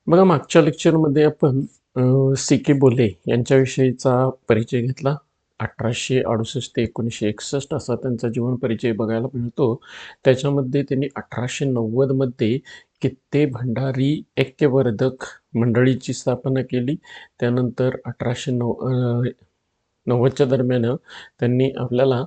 बघा, मागच्या लेक्चरमध्ये आपण सी के बोले यांच्याविषयीचा परिचय घेतला. 1868 ते 1961 असा त्यांचा जीवन परिचय बघायला मिळतो. त्याच्यामध्ये त्यांनी 1890मध्ये कित्ते भंडारी ऐक्यवर्धक मंडळीची स्थापना केली. त्यानंतर 1890च्या दरम्यान त्यांनी आपल्याला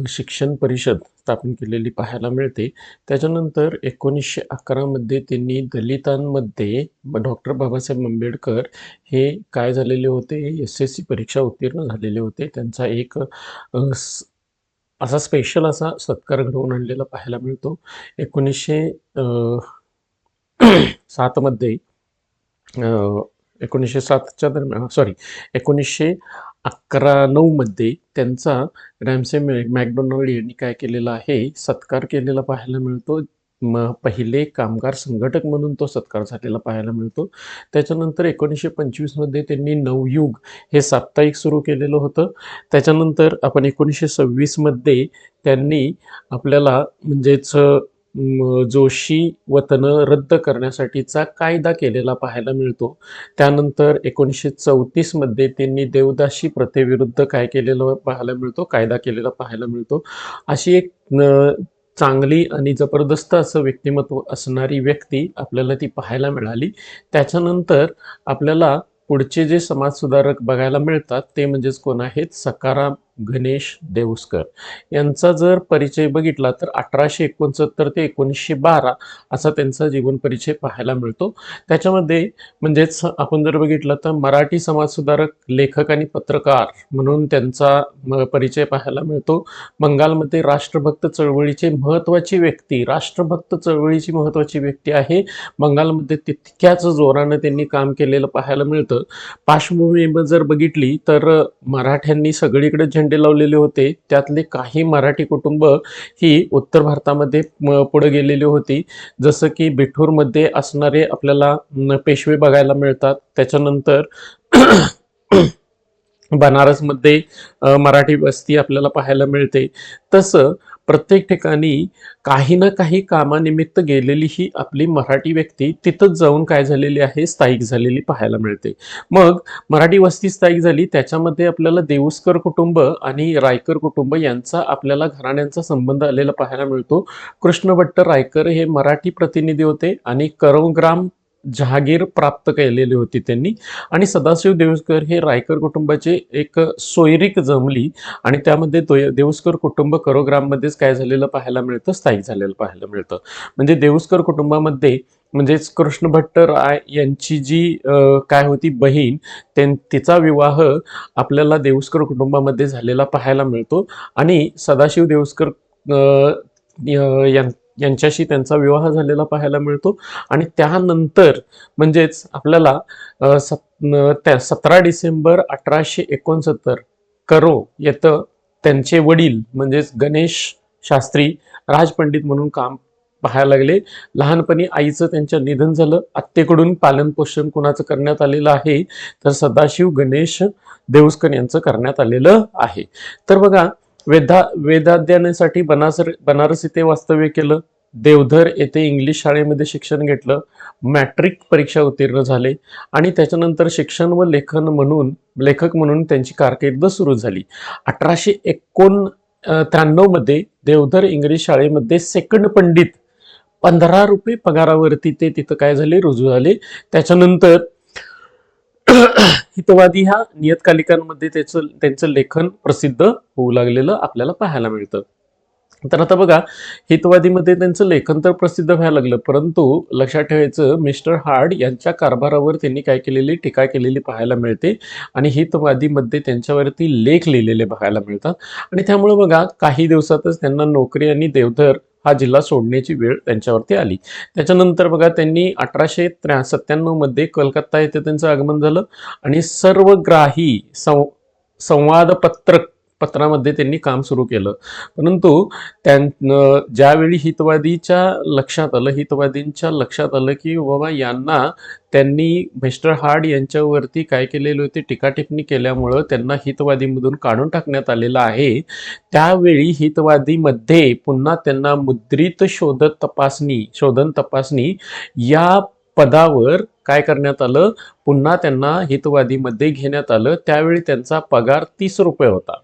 शिक्षण परिषद स्थापन केलेली पाहायला मिळते. त्याच्यानंतर 1911मध्ये त्यांनी दलितांमध्ये डॉक्टर बाबासाहेब आंबेडकर हे काय झालेले होते, SSC परीक्षा उत्तीर्ण झालेले होते. त्यांचा एक असा स्पेशल असा सत्कार घडवून आणलेला पाहायला मिळतो. 1907मध्ये 1907च्या दरम्यान 1911-9मध्ये त्यांचा रॅमसे मॅकडोनाल्ड यांनी काय केलेला आहे, सत्कार केलेला पाहायला मिळतो. पहिले कामगार संघटक म्हणून तो सत्कार झालेला पाहायला मिळतो. त्याच्यानंतर 1925मध्ये त्यांनी नवयुग हे साप्ताहिक सुरू केलेलं होतं. त्याच्यानंतर आपण 1926मध्ये त्यांनी आपल्याला म्हणजेच जोशी वतन रद्द करण्यासाठीचा कायदा केलेला पाहायला मिळतो. त्यानंतर 1934मध्ये त्यांनी देवदासी प्रथेविरुद्ध काय केलेलं पाहायला मिळतो, कायदा केलेला पाहायला मिळतो. अशी एक चांगली आणि जबरदस्त असं व्यक्तिमत्व असणारी व्यक्ती आपल्याला ती पाहायला मिळाली. त्याच्यानंतर आपल्याला पुढचे जे समाजसुधारक बघायला मिळतात ते म्हणजेच कोण आहेत, सखाराम गणेश देऊस्कर यांचा जर परिचय बघितला तर 1869 ते 1912 असा त्यांचा जीवन परिचय पाहायला मिळतो. त्याच्यामध्ये म्हणजेच आपण जर बघितलं तर मराठी समाजसुधारक, लेखक आणि पत्रकार म्हणून त्यांचा परिचय पाहायला मिळतो. बंगालमध्ये राष्ट्रभक्त चळवळीची महत्त्वाची व्यक्ती आहे. बंगालमध्ये तितक्याच जोरानं त्यांनी काम केलेलं पाहायला मिळतं. पार्श्वभूमी जर बघितली तर मराठ्यांनी सगळीकडे झेंडे लावलेले होते. त्यातले काही मराठी कुटुंब ही उत्तर भारतामध्ये पुढे गेलेली होती. जसं की बिठूरमध्ये असणारे आपल्याला पेशवे बघायला मिळतात. त्याच्यानंतर बनारसमध्ये मराठी वस्ती आपल्याला पाहायला मिळते. तसं प्रत्येक ठिकाणी काही ना काही कामानिमित्त गेलेली ही आपली मराठी व्यक्ती तिथंच जाऊन काय झालेली आहे, स्थायिक झालेली पाहायला मिळते. मग मराठी वस्ती स्थायिक झाली, त्याच्यामध्ये आपल्याला देऊस्कर कुटुंब आणि रायकर कुटुंब यांचा आपल्याला घराण्यांचा संबंध आलेला पाहायला मिळतो. कृष्ण भट्ट रायकर हे मराठी प्रतिनिधी होते आणि करवग्राम जहागीर प्राप्त केलेली होती त्यांनी. आणि सदाशिव देऊस्कर हे रायकर कुटुंबाचे एक सोयरीक जमली आणि त्यामध्ये देऊस्कर कुटुंब करवग्राममध्येच काय झालेलं पाहायला मिळतं, स्थायिक झालेलं पाहायला मिळतं. म्हणजे देऊस्कर कुटुंबामध्ये म्हणजेच कृष्ण भट्ट राय यांची जी काय होती बहीण, तिचा विवाह आपल्याला देऊस्कर कुटुंबामध्ये झालेला पाहायला मिळतो आणि सदाशिव देऊस्कर यांच्याशी त्यांचा विवाह झालेला पाहायला मिळतो. आणि त्यानंतर म्हणजेच आपल्याला 17 डिसेंबर 1869 करो येतं त्यांचे वडील म्हणजेच गणेश शास्त्री राजपंडित म्हणून काम पाहायला लागले. लहानपणी आईचं त्यांच्या निधन झालं. आत्तेकडून पालन पोषण कुणाचं करण्यात आलेलं आहे, तर सदाशिव गणेश देऊस्कर यांचं करण्यात आलेलं आहे. तर बघा, वेदाध्ययनासाठी बनारस येथे वास्तव्य केलं. देवधर येथे इंग्लिश शाळेमध्ये शिक्षण घेतलं. मॅट्रिक परीक्षा उत्तीर्ण झाले आणि त्याच्यानंतर शिक्षण व लेखक म्हणून त्यांची कारकीर्द सुरू झाली. 1893 मध्ये देवधर इंग्लिश शाळेमध्ये सेकंड पंडित 15 रुपये पगारावरती ते तिथं काय झाले, रुजू झाले. त्याच्यानंतर हितवादी ह्या नियतकालिकांमध्ये त्यांचं लेखन प्रसिद्ध होऊ लागलेलं आपल्याला पाहायला मिळतं. तर आता बघा, हितवादीमध्ये त्यांचं लेखन तर प्रसिद्ध व्हायला लागलं, परंतु लक्षात ठेवायचं, मिस्टर हार्ड यांच्या कारभारावर त्यांनी काय केलेली, टीका केलेली पाहायला मिळते आणि हितवादीमध्ये त्यांच्यावरती लेख लिहिलेले पाहायला मिळतात. आणि त्यामुळे बघा, काही दिवसातच त्यांना नोकरी आणि देवधर हा जिल्हा सोडण्याची वेळ त्यांच्यावरती आली. त्याच्यानंतर बघा, त्यांनी 1897 मध्ये कलकत्ता येथे त्यांचं आगमन झालं आणि सर्वग्राही संवाद पत्रामध्ये त्यांनी काम सुरू केलं. परंतु ज्यावेळी हितवादींच्या लक्षात आलं की बाबा यांना त्यांनी मिस्टर हार्ड यांच्यावरती काय केलेले होते, टीकाटिप्पणी केल्यामुळं त्यांना हितवादीमधून काढून टाकण्यात आलेलं आहे. त्यावेळी हितवादीमध्ये पुन्हा त्यांना मुद्रित शोधन तपासणी या पदावर काय करण्यात आलं, पुन्हा त्यांना हितवादीमध्ये घेण्यात आलं. त्यावेळी त्यांचा पगार 30 रुपये होता.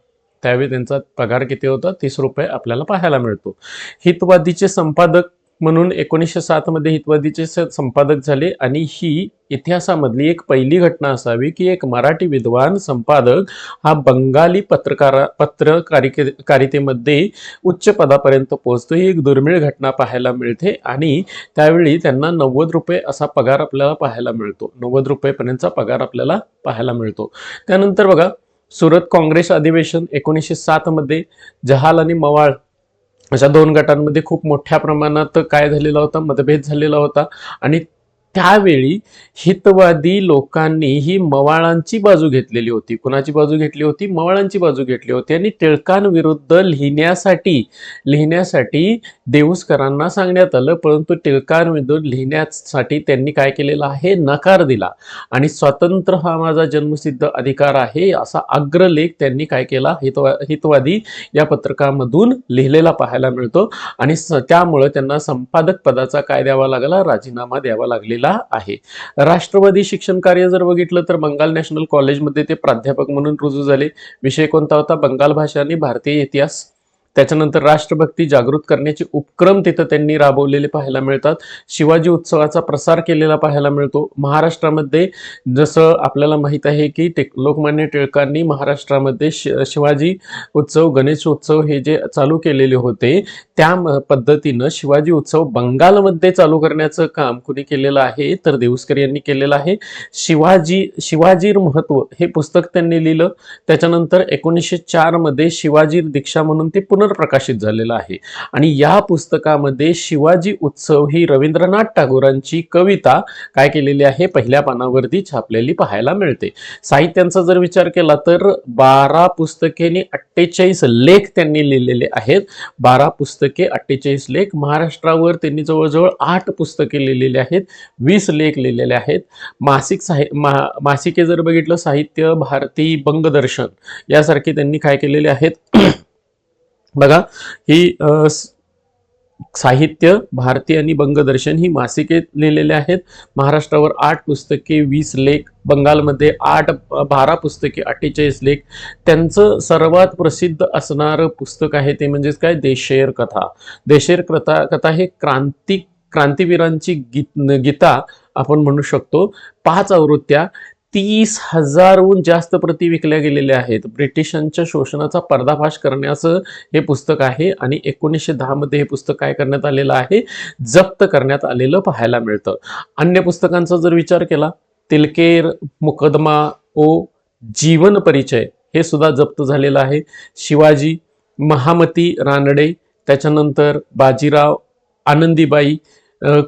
त्यावेळी त्यांचा पगार किती होता? 30 रुपये आपल्याला पाहायला मिळतो. हितवादीचे संपादक म्हणून 1907 मध्ये हितवादीचे संपादक झाले आणि ही इतिहासामधली एक पहिली घटना असावी की एक मराठी विद्वान संपादक हा बंगाली पत्रकारितेमध्ये उच्च पदापर्यंत पोहोचतो. ही एक दुर्मिळ घटना पाहायला मिळते आणि त्यावेळी त्यांना 90 रुपये असा पगार आपल्याला पाहायला मिळतो. 90 रुपयेपर्यंतचा पगार आपल्याला पाहायला मिळतो. त्यानंतर बघा, सुरत काँग्रेस अधिवेशन 1907 मध्ये जहाल आणि मवाळ अशा दोन गटांमध्ये खूप मोठ्या प्रमाणात काय झालेला होता, मतभेद झालेला होता आणि त्यावेळी हितवादी लोकांनी ही मवाळांची बाजू घेतलेली होती. कुणाची बाजू घेतली होती? मवाळांची बाजू घेतली होती आणि टिळकांविरुद्ध लिहिण्यासाठी देऊसकरांना सांगण्यात आलं, परंतु टिळकांविरुद्ध लिहिण्यासाठी त्यांनी काय केलेलं आहे? नकार दिला आणि स्वातंत्र्य हा माझा जन्मसिद्ध अधिकार आहे असा अग्रलेख त्यांनी काय केला? हितवादी या पत्रकामधून लिहिलेला पाहायला मिळतो आणि त्यामुळे त्यांना संपादक पदाचा काय द्यावा लागला? राजीनामा द्यावा लागलेला आहे. राष्ट्रवादी शिक्षण कार्य जर बघितलं तर बंगाल नॅशनल कॉलेजमध्ये ते प्राध्यापक म्हणून रुजू झाले. विषय कोणता होता? बंगाल भाषा आणि भारतीय इतिहास. त्याच्यानंतर राष्ट्रभक्ती जागृत करण्याचे उपक्रम तिथं त्यांनी राबवलेले पाहायला मिळतात. शिवाजी उत्सवाचा प्रसार केलेला पाहायला मिळतो. महाराष्ट्रामध्ये जसं आपल्याला माहित आहे की लोकमान्य टिळकांनी महाराष्ट्रामध्ये शिवाजी उत्सव, गणेश उत्सव हे जे चालू केलेले होते त्या पद्धतीनं शिवाजी उत्सव बंगालमध्ये चालू करण्याचं काम कुणी केलेलं आहे? तर देऊसकर यांनी केलेलं आहे. शिवाजीर महत्व हे पुस्तक त्यांनी लिहिलं. त्याच्यानंतर 1904 मध्ये शिवाजीर दीक्षा म्हणून ते पुनर्प्रकाशित झालेलं आहे आणि या पुस्तकामध्ये शिवाजी उत्सव ही रवींद्रनाथ टागोरांची कविता काय केलेली आहे? पहिल्या पानावरती छापलेली पाहायला मिळते. साहित्यांचा जर विचार केला तर 12 पुस्तके आणि 48 लेख त्यांनी लिहिलेले आहेत. 12 पुस्तके, 48 लेख. महाराष्ट्रावर त्यांनी जवळजवळ 8 पुस्तके लिहिलेली आहेत, 20 लेख लिहिलेले आहेत. मासिके जर बघितलं, साहित्य भारती, बंगदर्शन यासारखे त्यांनी काय केलेले आहेत? बघा, ही साहित्य भारती आणि बंगदर्शन ही मासिके लिहिलेले आहेत. महाराष्ट्रावर 8 पुस्तके, 20 लेख. बंगालमध्ये 12 पुस्तके, 48 लेख. त्यांचं सर्वात प्रसिद्ध असणारं पुस्तक आहे ते म्हणजेच काय? देशेर कथा. देशेर कथा हे क्रांतिवीरांची गीता आपण म्हणू शकतो. 5 आवृत्त्या, 30,000हून जास्त प्रती विकल्या गेलेल्या आहेत. ब्रिटिशांच्या शोषणाचा पर्दाफाश करण्याचं हे पुस्तक आहे आणि 1910 मध्ये हे पुस्तक काय करण्यात आलेलं आहे? जप्त करण्यात आलेलं पाहायला मिळतं. अन्य पुस्तकांचा जर विचार केला, तिलकेर, मुकदमा ओ, जीवन परिचय हे सुद्धा जप्त झालेलं आहे. शिवाजी, महामती रानडे, त्याच्यानंतर बाजीराव, आनंदीबाई,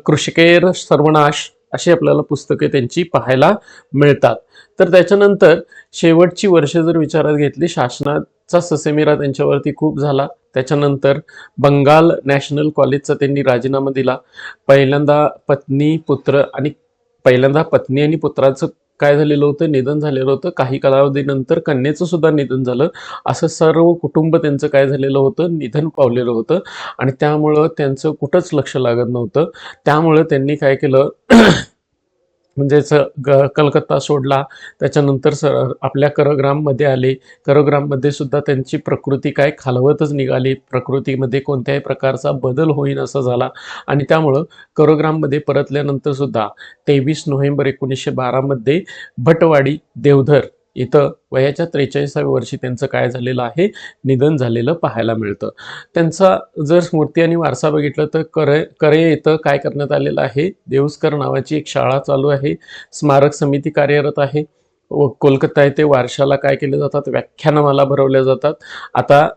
कृषिकेर सर्वनाश अशी आपल्याला पुस्तके त्यांची पाहायला मिळतात. तर त्याच्यानंतर शेवटची वर्ष जर विचारात घेतली, शासनाचा ससेमिरा त्यांच्यावरती खूप झाला. त्याच्यानंतर बंगाल नॅशनल कॉलेजचा त्यांनी राजीनामा दिला. पहिल्यांदा पत्नी आणि पुत्राचं काय झालेलं होतं? निधन झालेलं होतं. काही कालावधीनंतर कन्येचं सुद्धा निधन झालं. असं सर्व कुटुंब त्यांचं काय झालेलं होतं? निधन पावलेलं होतं आणि त्यामुळं त्यांचं कुठंच लक्ष लागत नव्हतं. त्यामुळं त्यांनी काय केलं? म्हणजेच कलकत्ता सोडला. त्याच्यानंतर आपल्या करग्राममध्ये आले. करग्राममध्ये सुद्धा त्यांची प्रकृती काय खालवतच निघाली. प्रकृतीमध्ये कोणत्याही प्रकारचा बदल होईन असं झाला आणि त्यामुळं करग्राममध्ये परतल्यानंतर सुद्धा 23 नोव्हेंबर 1912 मध्ये भटवाडी देवधर इथं वयाच्या 43व्या वर्षी त्यांचं काय झालेलं आहे? निधन झालेलं पाहायला मिळतं. त्यांचा जर स्मृती आणि वारसा बघितलं तर करे इथं काय करण्यात आलेलं आहे? देऊसकर नावाची एक शाळा चालू आहे. स्मारक समिती कार्यरत आहे. कोलकाता येथे वारशाला काय केले जातात? व्याख्यानमाला भरवल्या जातात. आता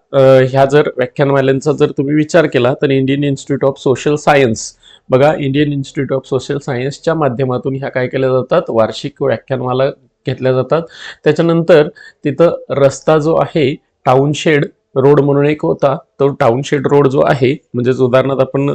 ह्या जर व्याख्यानमालांचा जर तुम्ही विचार केला तर Indian institute of social science, बघा, इंडियन इन्स्टिट्यूट ऑफ सोशल सायन्सच्या माध्यमातून ह्या काय केल्या जातात? वार्षिक व्याख्यानमाला घेतल्या जातात. त्याच्यानंतर तिथं रस्ता जो आहे, टाउनशेड रोड म्हणून एक होता, तो टाउनशेड रोड जो आहे, म्हणजेच उदाहरणार्थ आपण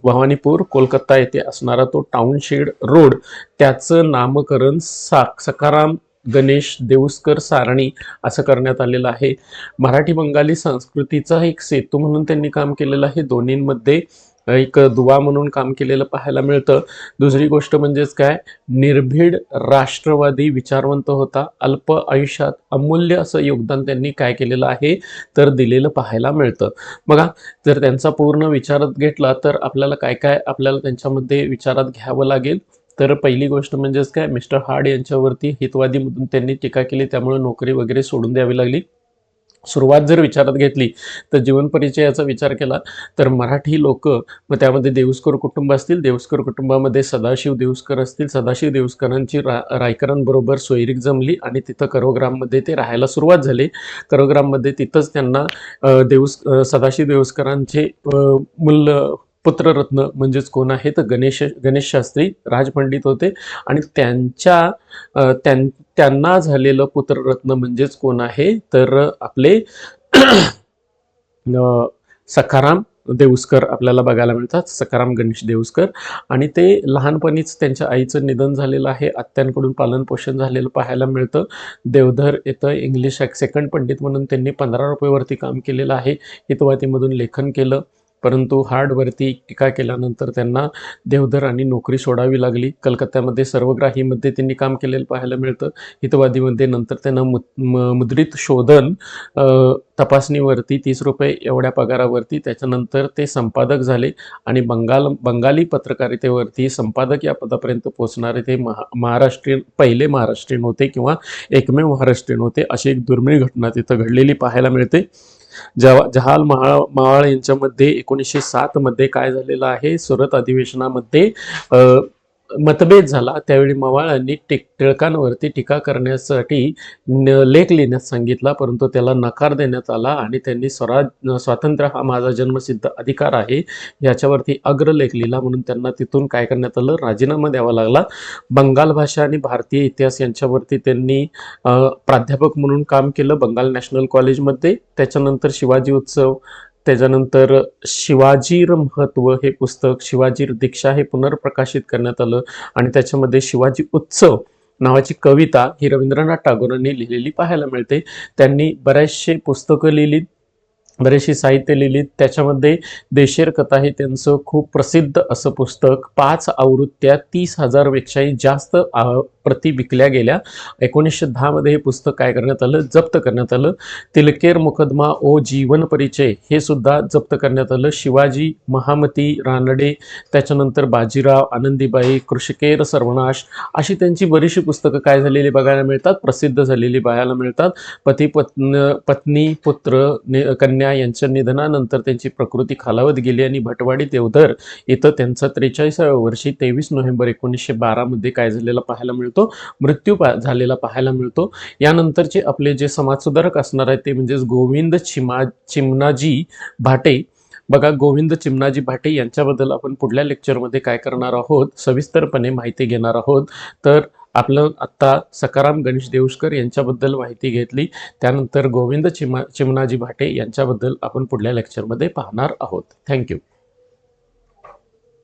भवानीपूर कोलकाता येथे असणारा तो टाउनशेड रोड, त्याचं नामकरण सखाराम गणेश देऊसकर सारणी असं करण्यात आलेलं आहे. मराठी बंगाली संस्कृतीचा एक सेतू म्हणून त्यांनी काम केलेलं आहे. दोन्हींमध्ये एक दुवा म्हणून काम केलेलं पाहायला मिळतं. दुसरी गोष्ट म्हणजेच काय, निर्भीड राष्ट्रवादी विचारवंत होता. अल्प आयुष्यात अमूल्य असं योगदान त्यांनी काय केलेलं आहे तर दिलेलं पाहायला मिळतं. बघा, जर त्यांचा पूर्ण विचारात घेतला तर आपल्याला काय काय आपल्याला त्यांच्यामध्ये विचारात घ्यावं लागेल. तर पहिली गोष्ट म्हणजेच काय, मिस्टर हार्ड यांच्यावरती हितवादीमधून त्यांनी टीका केली, त्यामुळे नोकरी वगैरे सोडून द्यावी लागली. सुरुवात जर विचारात घेतली तर जीवन परिचयाचा विचार केला तर मराठी लोक, मग त्यामध्ये देऊस्कर कुटुंब असतील, देऊस्कर कुटुंबामध्ये सदाशिव देऊस्कर असतील, सदाशिव देऊस्करांची रायकरांबरोबर सोयरीक जमली आणि तिथं करोग्राममध्ये ते राहायला सुरुवात झाली. करोग्राममध्ये तिथंच त्यांना सदाशिव देऊस्करांचे मूल पुत्ररत्न म्हणजेच कोण आहे तर गणेश शास्त्री राजपंडित होते आणि त्यांना झालेलं पुत्ररत्न म्हणजेच कोण आहे तर आपले सखाराम देऊस्कर आपल्याला बघायला मिळतात, सखाराम गणेश देऊस्कर. आणि ते लहानपणीच त्यांच्या आईचं निधन झालेलं आहे, आत्यांकडून पालनपोषण झालेलं पाहायला मिळतं. देवधर येतं इंग्लिश सेकंड पंडित म्हणून त्यांनी 15 रुपयेवरती काम केलेलं आहे. हितवादीमधून लेखन केलं, परंतु हार्डवरती टीका केल्यानंतर त्यांना देवधर आणि नोकरी सोडावी लागली. कलकत्त्यामध्ये सर्वग्राहीमध्ये त्यांनी काम केलेलं पाहायला मिळतं. हितवादीमध्ये नंतर त्यांना मुद्रित शोधन तपासणीवरती 30 रुपये एवढ्या पगारावरती, त्याच्यानंतर ते संपादक झाले आणि बंगाली पत्रकारितेवरती संपादक या पदापर्यंत पोहोचणारे ते पहिले महाराष्ट्रीयन होते किंवा एकमेव महाराष्ट्रीयन होते. अशी एक दुर्मिळ घटना तिथं घडलेली पाहायला मिळते. जहाल मावाळ यांच्यामध्ये 1907 मध्ये काय झालेलं आहे, सुरत अधिवेशनामध्ये मतभेद झाला. त्यावेळी मवाळांनी टिळकांवरती टीका करण्यासाठी लेख लिहिण्यास सांगितला, परंतु त्याला नकार देण्यात आला आणि त्यांनी स्वातंत्र्य हा माझा जन्मसिद्ध अधिकार आहे याच्यावरती अग्रलेख लिहिला, म्हणून त्यांना तिथून काय करण्यात आलं, राजीनामा द्यावा लागला. बंगाल भाषा आणि भारतीय इतिहास यांच्यावरती त्यांनी प्राध्यापक म्हणून काम केलं बंगाल नॅशनल कॉलेजमध्ये. त्याच्यानंतर शिवाजी उत्सव, त्याच्यानंतर शिवाजीर महत्व हे पुस्तक, शिवाजीर दीक्षा हे पुनर्प्रकाशित करण्यात आलं आणि त्याच्यामध्ये शिवाजी उत्सव नावाची कविता ही रवींद्रनाथ टागोरांनी लिहिलेली पाहायला मिळते. त्यांनी बरेचसे पुस्तकं लिहिली, बरेचशी साहित्य लिहिली. त्याच्यामध्ये देशेर कथा हे त्यांचं खूप प्रसिद्ध असं पुस्तक, 5 आवृत्त्या 30,000 पेक्षाही जास्त प्रती विकल्या गेल्या. 1910 मध्ये हे पुस्तक काय करण्यात आलं, जप्त करण्यात आलं. तिलकेर मुकदमा ओ जीवन परिचय हे सुद्धा जप्त करण्यात आलं. शिवाजी, महामती, रानडे, त्याच्यानंतर बाजीराव, आनंदीबाई, कृषिकेर सर्वनाश अशी त्यांची बरीचशी पुस्तकं काय झालेली बघायला मिळतात, प्रसिद्ध झालेली बघायला मिळतात. पत्नी पुत्र कन्या यांच्या निधनानंतर त्यांची प्रकृती खालावत गेली आणि भटवाडी देवधर इथं त्यांचा 43व्या वर्षी 23 नोव्हेंबर 1912 मध्ये काय झालेला पाहायला मिळतो, मृत्यू झालेला पाहायला मिळतो. यानंतरचे आपले जे समाजसुधारक असणार आहेत ते म्हणजेच गोविंद चिमणाजी भाटे. बघा, गोविंद चिमणाजी भाटे यांच्याबद्दल आपण पुढल्या लेक्चरमध्ये काय करणार आहोत, सविस्तरपणे माहिती घेणार आहोत. तर आपलं आत्ता सखाराम गणेश देऊस्कर यांच्याबद्दल माहिती घेतली, त्यानंतर गोविंद चिमणाजी भाटे यांच्याबद्दल आपण पुढल्या लेक्चरमध्ये पाहणार आहोत. थँक्यू.